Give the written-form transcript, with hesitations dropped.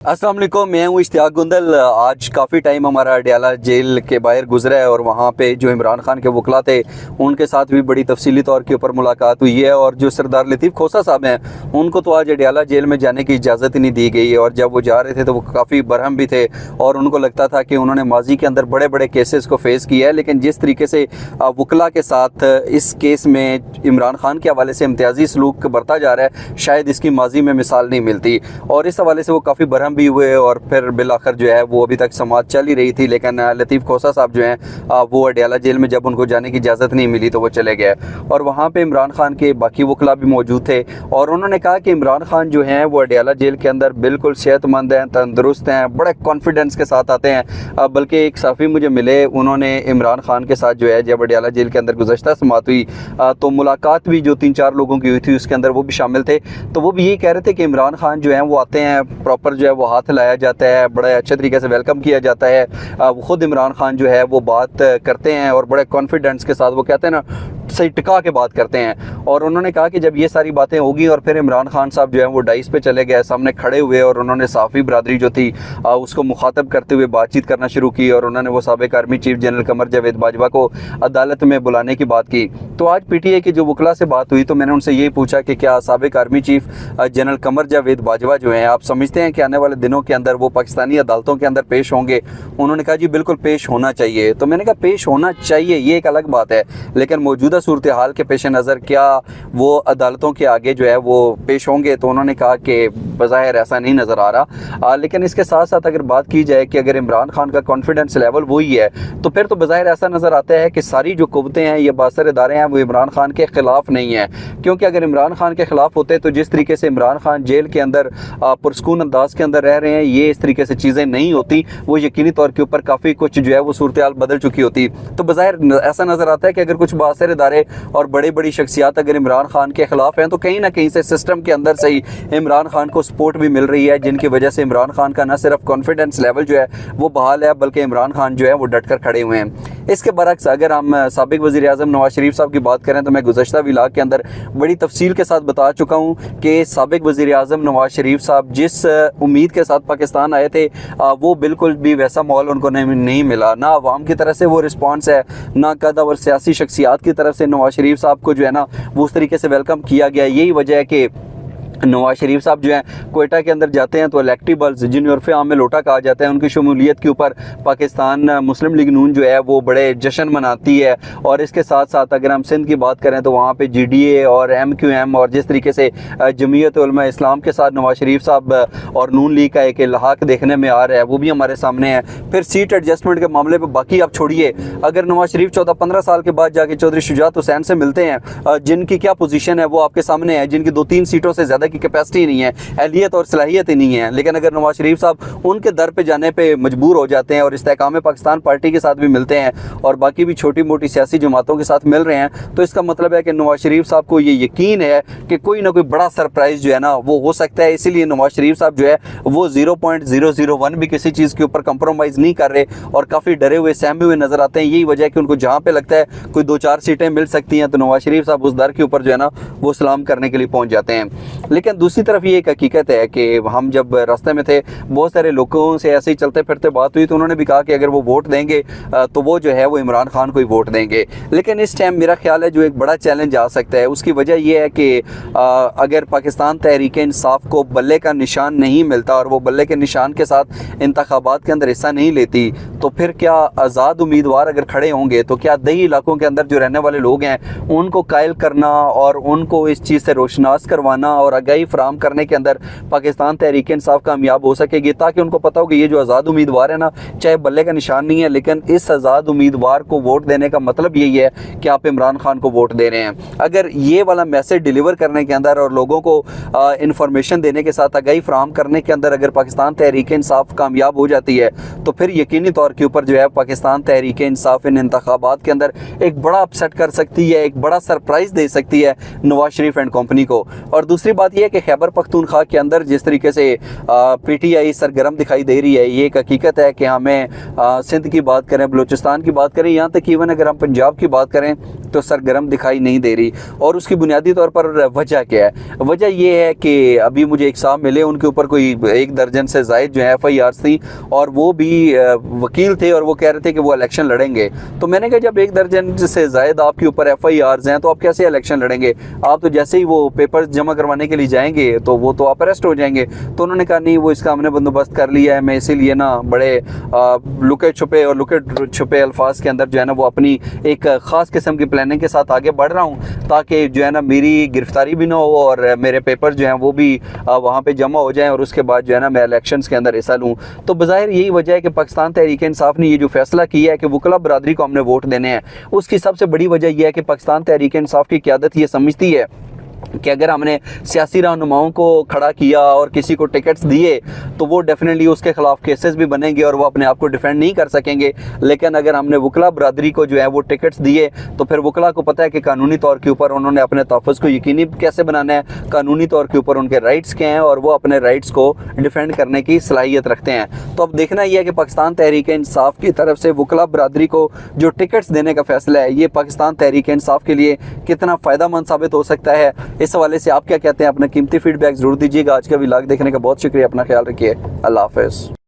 अस्सलाम वालेकुम, मैं हूँ इश्तियाक गुंदल। आज काफ़ी टाइम हमारा अडयाला जेल के बाहर गुजरा है और वहाँ पे जो इमरान खान के वकला थे उनके साथ भी बड़ी तफसीली तौर के ऊपर मुलाकात हुई है। और जो सरदार लतीफ़ खोसा साहब हैं उनको तो आज अडयाला जेल में जाने की इजाज़त ही नहीं दी गई है। और जब वो जा रहे थे तो वो काफ़ी बरहम भी थे और उनको लगता था कि उन्होंने माजी के अंदर बड़े बड़े केसेस को फेस किया है, लेकिन जिस तरीके से वकला के साथ इस केस में इमरान खान के हवाले से इम्तियाजी सलूक बरता जा रहा है, शायद इसकी माजी में मिसाल नहीं मिलती। और इस हवाले से वो काफ़ी बरहम भी हुए और फिर बिलाखिर जो है वो अभी तक समाअत चल ही रही थी। लेकिन लतीफ़ खोसा साहब जो हैं वो अडयाला जेल में जब उनको जाने की इजाज़त नहीं मिली तो वो चले गए। और वहाँ पे इमरान खान के बाकी वकला भी मौजूद थे और उन्होंने कहा कि इमरान खान जो हैं वो अडयाला जेल के अंदर बिल्कुल सेहतमंद हैं, तंदुरुस्त हैं, बड़े कॉन्फिडेंस के साथ आते हैं। बल्कि एक साफ़ी मुझे मिले, उन्होंने इमरान खान के साथ जो है जब अडयाला जेल के अंदर गुज़श्ता समाअत हुई तो मुलाकात भी जो 3-4 लोगों की हुई थी उसके अंदर वो भी शामिल थे। तो वो भी यही कह रहे थे कि इमरान खान जो हैं वो आते हैं, प्रॉपर जो है वो हाथ लाया जाता है, बड़े अच्छे तरीके से वेलकम किया जाता है। ख़ुद इमरान खान जो है वो बात करते हैं और बड़े कॉन्फिडेंस के साथ वो कहते हैं ना, सही टिका के बात करते हैं। और उन्होंने कहा कि जब ये सारी बातें होगी और फिर इमरान खान साहब जो है वो डाइस पे चले गए, सामने खड़े हुए और उन्होंने साफ़ी बरदरी जो थी उसको मुखातब करते हुए बातचीत करना शुरू की और उन्होंने वो साबिक़ army chief general Qamar Javed Bajwa को अदालत में बुलाने की बात की। तो आज PTI की जो वकला से बात हुई तो मैंने उनसे यही पूछा कि क्या साबिक़ army chief general Qamar Javed Bajwa जो हैं, आप समझते हैं कि आने वाले दिनों के अंदर वो पाकिस्तानी अदालतों के अंदर पेश होंगे? उन्होंने कहा जी बिल्कुल पेश होना चाहिए। तो मैंने कहा पेश होना चाहिए ये एक अलग बात है, लेकिन मौजूदा सूरत हाल के पेश नज़र क्या वो अदालतों के आगे जो है वो पेश होंगे? तो उन्होंने कहा कि बज़ाहिर ऐसा नहीं नज़र आ रहा। लेकिन इसके साथ साथ अगर बात की जाए कि अगर इमरान खान का कॉन्फिडेंस लेवल वही है तो फिर तो बज़ाहिर ऐसा नज़र आता है कि सारी जो कुव्वतें हैं, ये बासर इदारे हैं, वो इमरान खान के ख़िलाफ़ नहीं है। क्योंकि अगर इमरान खान के ख़िलाफ़ होते तो जिस तरीके से इमरान खान जेल के अंदर पुरस्कून अंदाज के अंदर रह रहे हैं, ये इस तरीके से चीज़ें नहीं होती, वो यकीनी तौर के ऊपर काफ़ी कुछ जो है वो सूरत हाल बदल चुकी होती। तो बज़ाहिर ऐसा नज़र आता है कि अगर कुछ बासर इदारे और बड़ी बड़ी शख्सियात अगर इमरान खान के ख़िलाफ़ हैं तो कहीं ना कहीं से सिस्टम के अंदर से ही इमरान खान को सपोर्ट भी मिल रही है, जिनकी वजह से इमरान खान का न सिर्फ कॉन्फिडेंस लेवल जो है वो बहाल है, बल्कि इमरान खान जो है वो डट कर खड़े हुए हैं। इसके बरक्स अगर हम साबिक़ वज़ीर आज़म नवाज शरीफ साहब की बात करें तो मैं गुज़श्ता व्लॉग के अंदर बड़ी तफसील के साथ बता चुका हूँ कि साबिक़ वज़ीर आज़म नवाज शरीफ साहब जिस उम्मीद के साथ पाकिस्तान आए थे वो बिल्कुल भी वैसा माहौल उनको नहीं मिला। ना आवाम की तरफ से वो रिस्पॉन्स है, ना कदावर सियासी शख्सियात की तरफ से नवाज शरीफ साहब को जो है ना वो उस तरीके से वेलकम किया गया। यही वजह है कि नवाज शरीफ साहब जो हैं कोयटा के अंदर जाते हैं तो इलेक्टेबल्स, जिन्हें उर्फ़ आम में लोटा कहा जाता है, उनकी शमूलियत के ऊपर पाकिस्तान मुस्लिम लीग नून जो है वो बड़े जश्न मनाती है। और इसके साथ साथ अगर हम सिंध की बात करें तो वहाँ पे GDA और MQM और जिस तरीके से जमीयत उलमा इस्लाम के साथ नवाज शरीफ साहब और नून लीग का एक इल्हाक देखने में आ रहा है, वो भी हमारे सामने है। फिर सीट एडजस्टमेंट के मामले पर बाकी आप छोड़िए, अगर नवाज शरीफ 14-15 साल के बाद जाके चौधरी शुजात हुसैन से मिलते हैं, जिनकी क्या पोजीशन है वो आपके सामने है, जिनकी 2-3 सीटों से ज़्यादा की कैपेसिटी नहीं है, अहलियत और सलाहियत ही नहीं है, लेकिन अगर नवाज शरीफ साहब उनके दर पे जाने पे मजबूर हो जाते हैं और इस्तेहकाम पाकिस्तान पार्टी के साथ भी मिलते हैं और बाकी भी छोटी मोटी सियासी जमातों के साथ मिल रहे हैं, तो इसका मतलब है कि नवाज शरीफ साहब को ये यकीन है कि कोई ना कोई बड़ा सरप्राइज़ जो है ना वो हो सकता है। इसीलिए नवाज शरीफ साहब जो है वो 0.001 भी किसी चीज़ के ऊपर कंप्रोमाइज़ नहीं कर रहे और काफ़ी डरे हुए सहमे हुए नज़र आते हैं। यही वजह है कि उनको जहाँ पे लगता है कोई 2-4 सीटें मिल सकती हैं तो नवाज शरीफ साहब उस दर के ऊपर जो है ना वो सलाम करने के लिए पहुँच जाते हैं। लेकिन दूसरी तरफ ये एक हकीकत है कि हम जब रास्ते में थे बहुत सारे लोगों से ऐसे ही चलते फिरते बात हुई तो उन्होंने भी कहा कि अगर वो वोट देंगे तो वो जो है वो इमरान खान को ही वोट देंगे। लेकिन इस टाइम मेरा ख्याल है जो एक बड़ा चैलेंज आ सकता है उसकी वजह यह है कि अगर पाकिस्तान तहरीक इंसाफ को बल्ले का निशान नहीं मिलता और वो बल्ले के निशान के साथ इंतखाबात के अंदर हिस्सा नहीं लेती तो फिर क्या आज़ाद उम्मीदवार अगर खड़े होंगे तो क्या दही इलाकों के अंदर जो रहने वाले लोग हैं उनको कायल करना और उनको इस चीज़ से रोशनास करवाना और आगाही फराहम करने के अंदर पाकिस्तान तहरीक इंसाफ कामयाब हो सकेगी, ताकि उनको पता हो कि ये जो आज़ाद उम्मीदवार है ना, चाहे बल्ले का निशान नहीं है, लेकिन इस आज़ाद उम्मीदवार को वोट देने का मतलब यही है कि आप इमरान खान को वोट दे रहे हैं। अगर ये वाला मैसेज डिलीवर करने के अंदर और लोगों को इंफॉर्मेशन देने के साथ आगाही फराहम करने के अंदर अगर पाकिस्तान तहरीक इंसाफ कामयाब हो जाती है तो फिर यकीनी तौर के ऊपर जो है पाकिस्तान तहरीक इंसाफ इन इंतखाबात के अंदर एक बड़ा अपसेट कर सकती है, एक बड़ा सरप्राइज़ दे सकती है नवाज शरीफ एंड कंपनी को। और दूसरी बात बात यह है कि खैबर पख्तूनख्वा के अंदर जिस तरीके से PTI सरगर्म दिखाई दे रही है, ये एक हकीकत है कि हमें सिंध की बात करें, बलूचिस्तान की बात करें, यहाँ तक इवन अगर हम पंजाब की बात करें तो सरगर्म दिखाई नहीं दे रही। और उसकी बुनियादी तौर पर वजह क्या है? वजह यह है कि अभी मुझे एक साहब मिले, उनके ऊपर कोई 1 दर्जन से ज़ायद जो है FIR थी और वो भी वकील थे और वो कह रहे थे कि वो इलेक्शन लड़ेंगे। तो मैंने कहा जब 1 दर्जन से ज़ायद आपके ऊपर FIRs हैं तो आप कैसे इलेक्शन लड़ेंगे? आप तो जैसे ही वो पेपर्स जमा करवाने के लिए जाएंगे तो वो तो आप अरेस्ट हो जाएंगे। तो उन्होंने कहा नहीं, वो इसका हमने बंदोबस्त कर लिया है, मैं इसीलिए ना बड़े लुके छुपे अल्फाज के अंदर जो है ना वो अपनी एक ख़ास किस्म की प्लानिंग के साथ आगे बढ़ रहा हूँ ताकि जो है ना मेरी गिरफ्तारी भी ना हो और मेरे पेपर जो हैं वो भी वहाँ पे जमा हो जाएं और उसके बाद जो है ना मैं इलेक्शंस के अंदर हिस्सा लूँ। तो बज़ाहिर यही वजह है कि पाकिस्तान तहरीक इंसाफ ने ये जो फैसला किया है कि वकला बरादरी को हमने वोट देने हैं, उसकी सबसे बड़ी वजह यह है कि पाकिस्तान तहरीक इंसाफ की क़यादत ये समझती है कि अगर हमने सियासी रहनुमाओं को खड़ा किया और किसी को टिकट्स दिए तो वो डेफिनेटली उसके खिलाफ केसेस भी बनेंगे और वो अपने आप को डिफेंड नहीं कर सकेंगे। लेकिन अगर हमने वकला बरादरी को जो है वो टिकट्स दिए तो फिर वकला को पता है कि कानूनी तौर के ऊपर उन्होंने अपने तहफ़्फ़ुज़ को यकीनी कैसे बनाना है, कानूनी तौर के ऊपर उनके राइट्स क्या हैं और वो अपने राइट्स को डिफेंड करने की सलाहियत रखते हैं। तो अब देखना यह है कि पाकिस्तान तहरीक इंसाफ की तरफ से वकला बरादरी को जो टिकट्स देने का फैसला है ये पाकिस्तान तहरीक इंसाफ के लिए कितना फ़ायदेमंद साबित हो सकता है। इस हवाले से आप क्या कहते हैं? अपना कीमती फीडबैक ज़रूर दीजिएगा। आज का व्लॉग देखने का बहुत शुक्रिया। अपना ख्याल रखिए। अल्लाह हाफ़िज़।